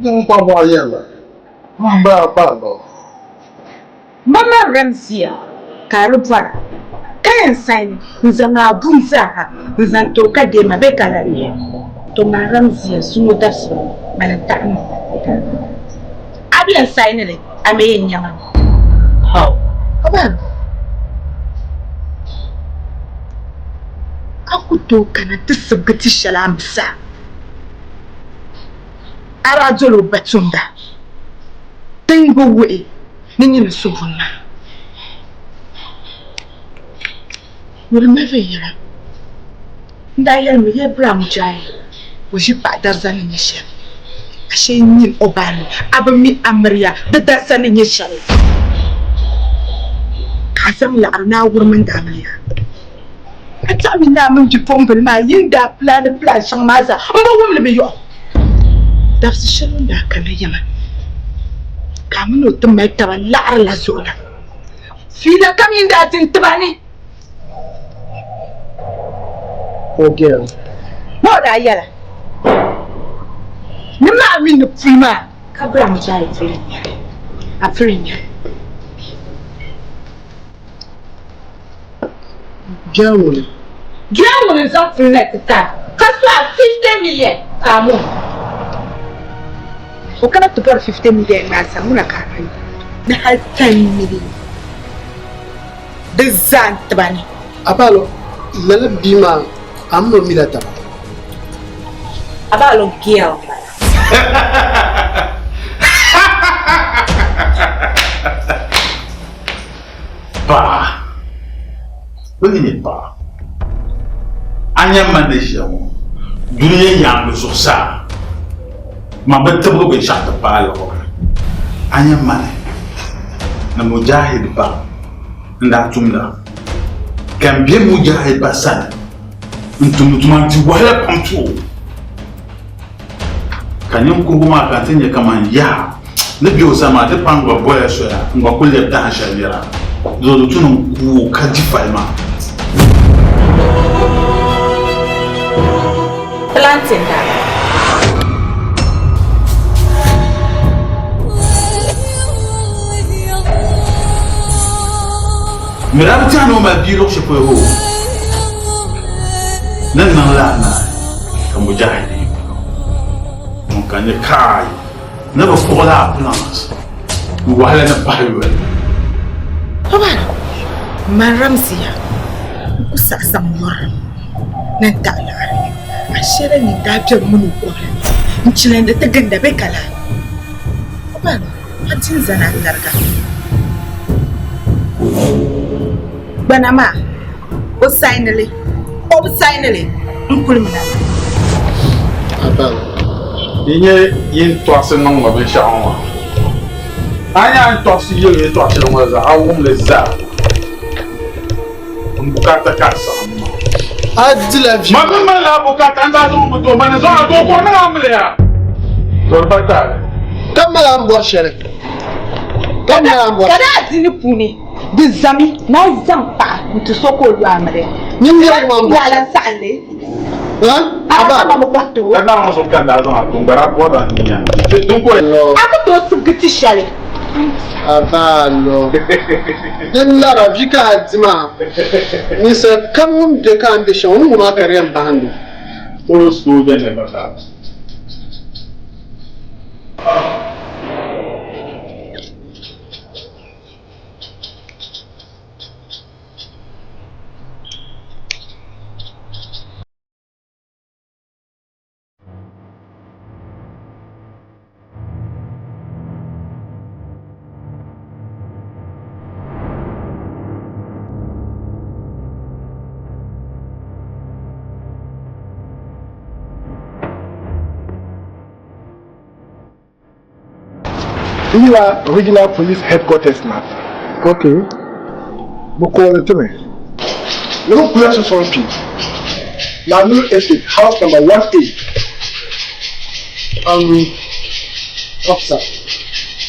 Non pas moyen là. On va pas non. Mama Ramsia, Karupara. Quand ça, nous en avons ça, nous en toka de ma bécalaria. Thomas Ramsia, sous das, Malatane. Abia sign it, I mean, young. How? About aku to kana tisabgati shalamsa. Arajolo batunda. Tengo we, nini nsuvuna. Remember here. Ndayan we Abraham Jai. Was you back there than Nisha? I say nin oban, abami Amaria, the Dassan in Yishal. Kasam la now woman Damalia. I tell me now, to pump and my yinda plan some maza. Oh, will be you. That's the shalom that can be yaman. Come no to make a la zona. Fida coming that in Tabani. Oh girl. What are you? No matter in the prima. Cabram Jai, a friend. Girl is up for like that. Cost you 50 million. Who cannot put 50 million as a Munaka? They had 10 million. The Zantabani. Apalo, Lala Bima, I'm no milata. About girl. Pas. Venez pas. Anya Malaysia. Dunia yang sur ça. Ma bête pour que chante pas alors. Anya Malay. Na mujahid ba. Nda tumda. Kambie mujahid ba sana. Ntumtumanti wala pamtu. Kanyum kuruma kantenye kama ya. Ne bio sama de pangwa boya so ya. Ngwa kulle ta shavira. Zodo tunun ku kadifalma. Planting that. Miram tiano ma biro che poi ho. Nan lana. Kamu jahili. Mon kanye kai. Never fall out plans. Wala na pahiwe. Papa, Maramsia. Usasa mora. Nantala. Ashera ni dabja munu kwa. Nchilende tegenda bekala. Papa, hatinza na ndarga. Banama. Osainele. Nkulumna. Apalo. Inye yin toase non la beshawa. Anya toase yele toase no za awum le za. Mbukata kasa. Adila vi. Mama la bukata anda zo muto mana zo ado ko na amle ya. Zorbata. Kamala ambo shere. Kamala ambo. Kada atini puni. Bizami na zampa mtusoko lu amre. Nyingira mambo. Yala sale. Aba mo pato. Kana mo so kanda zo akungara ko da nya. Tunko Ako to sugiti shale. Abalo. Dilla ravika adima. Nisa kamum de kan de shon ma karem bandu. Oro stu de ne bata. You are regional police headquarters now. Okay. Vous connaissez. Nous pouvons se sentir. La new estate, house number 1A. Officer.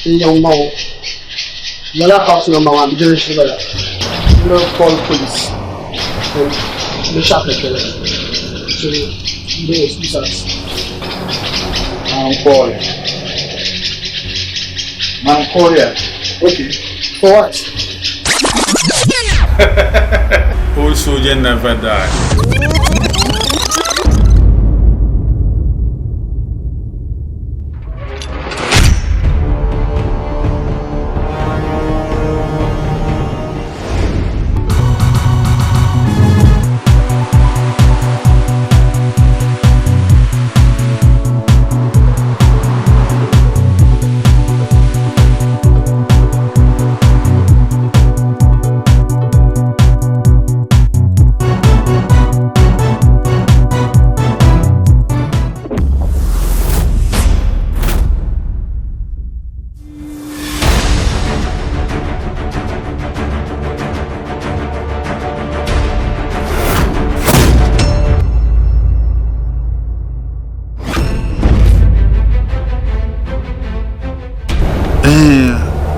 Young man. Yala house number 1. Bijay Shibala. You know, call police. And the shop is there. So, they are Paul. Man Korea. Okay. For what? Old soldier never die.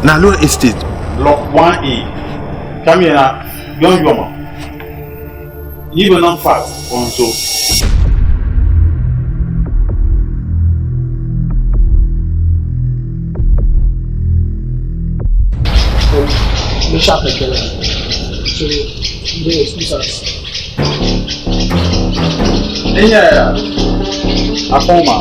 Nalo Estate. Block 1A. Come here now. Young woman. Even not fat on so. The shop is there. So, this is Yeah. Akoma.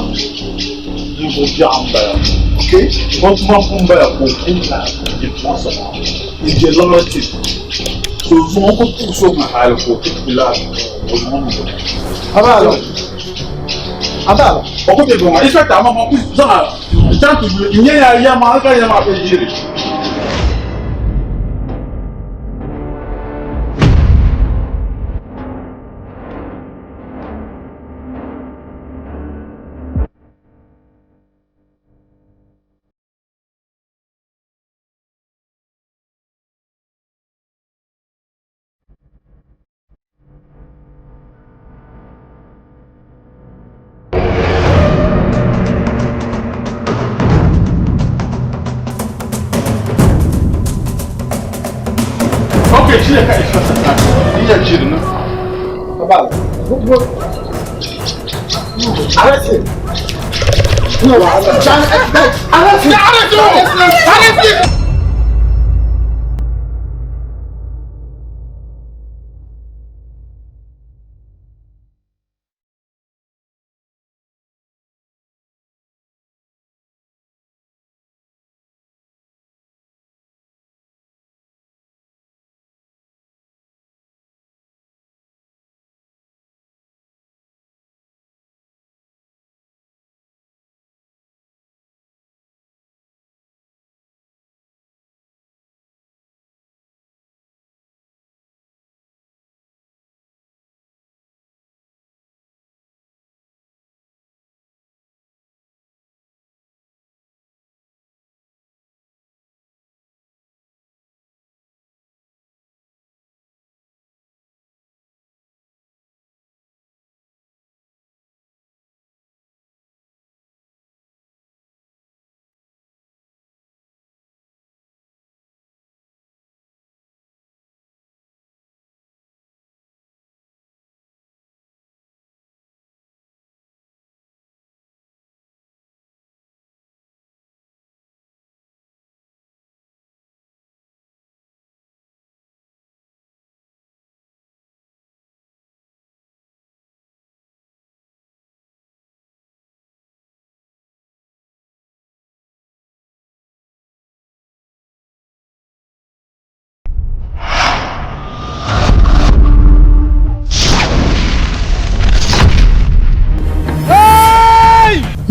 You go jam there. Okay? What's my phone by a book in that? It's possible. It's a lot of it. So, if you want to put so much higher for people, was one of them. Abala. Okay, go on. In fact, I'm a push. Jump to you. Yeah, Marka, Yama, okay, she is Abala. What? Arrest him. No, arrest him.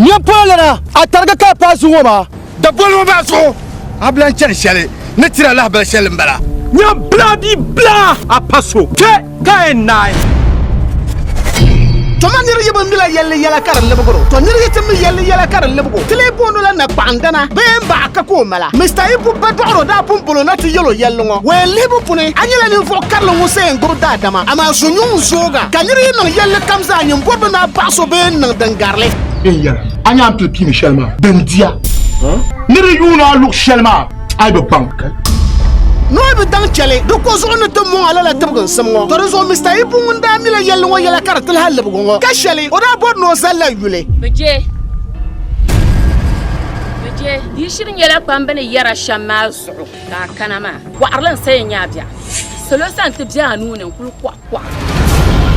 Nya polana atarga ka pasu woma da bolmo baso ablan chen shale ne tira la bal shale mbala nya bladi bla a paso ke ka nai to man yiri yeba mila yalla karal lebgo to nyiri yetem yalla karal lebgo telefono la na pandana be mba ka ko mala mr ibu badoro da pumpolo na ti yelo yello we lebu pune anyela ni fo karlo musen go da dama ama sunyu zoga kanyiri no yalla kamza nyum bobo na paso be nan dangarle Yeah, I am to Pim Shelma. Bendia. Niri Yuna look Shelma. I be bank. No be dan chale do ko zo no to mo ala la tabgan samo to rezo mr ibu ngunda mi la yello yalla karatul halle bugo ka shale o da bod no sala yule Beje Di shirin yala kwambane yara shamma su ka kanama wa arlan sai nya biya solo san tibja nunen kul kwa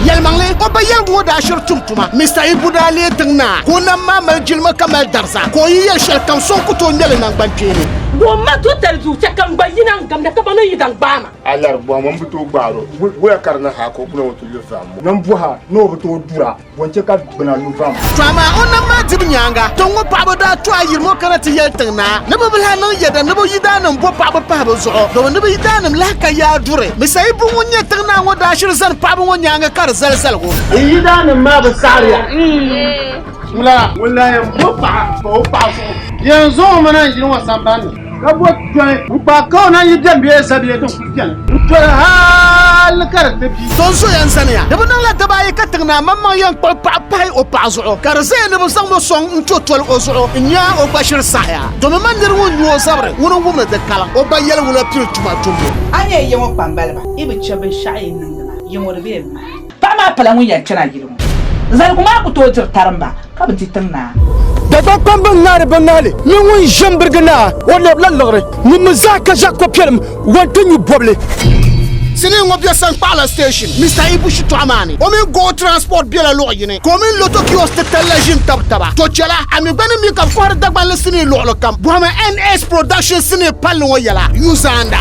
yalmangle o bayan wo da shir tumtuma Mr. Ibudale tingna ko nan ma mal jilma kamal darsa ko yi yel shel kan son ku to nyele nan bantere wo ma to tar zu ce kan bayinan gam da ka bano yidan bama alar bo man buto gbaro wo ya karna ha ko kuna wato yesa mo nan buha no buto dura wonce ka bana nu fam tama on nan ma tib nyanga to ngo pabo da to ayir mo kana ti yel tingna ne bo bla nan yeda ne bo yidanam bo pabo pabo zo do ne bo yidanam la ka ya dure Mr. Ibu wonye tingna ngo da shir zan pabo ngo nyanga kar zalzal go yidanin ma ba sariya wala mo pa so yanzu mana yin wasan bani kabo tun ba ko na yi dan biye sabiye to kujan to hal kar ta bi ton so yan saniya da bunan la tabaye ka tingna mamma yan pa pai o pa zo kar sai ne busang mo song to tol o zo nya o bashir saya to me man der won yo sabre wono wumna de kala o ba yel wala pil tuma tumbo anye yemo pambalba ibi chebe shayin nan da yemo rebe ba ma pala mun yankana gidan zal kuma ku to jir taramba ka bi tinna da ba kwambin nare banale ni won jambirgana wala lalagre ni muzaka jakko pelm wonto ni boble sini ngo bia san pala station Mr. Ibu shito amani o mi go transport bia la lo yine ko mi loto kios te telajin tabtaba to chala ami bani mi ka for dagban le sini lo kam bo ma NS production sini pal wo yala usanda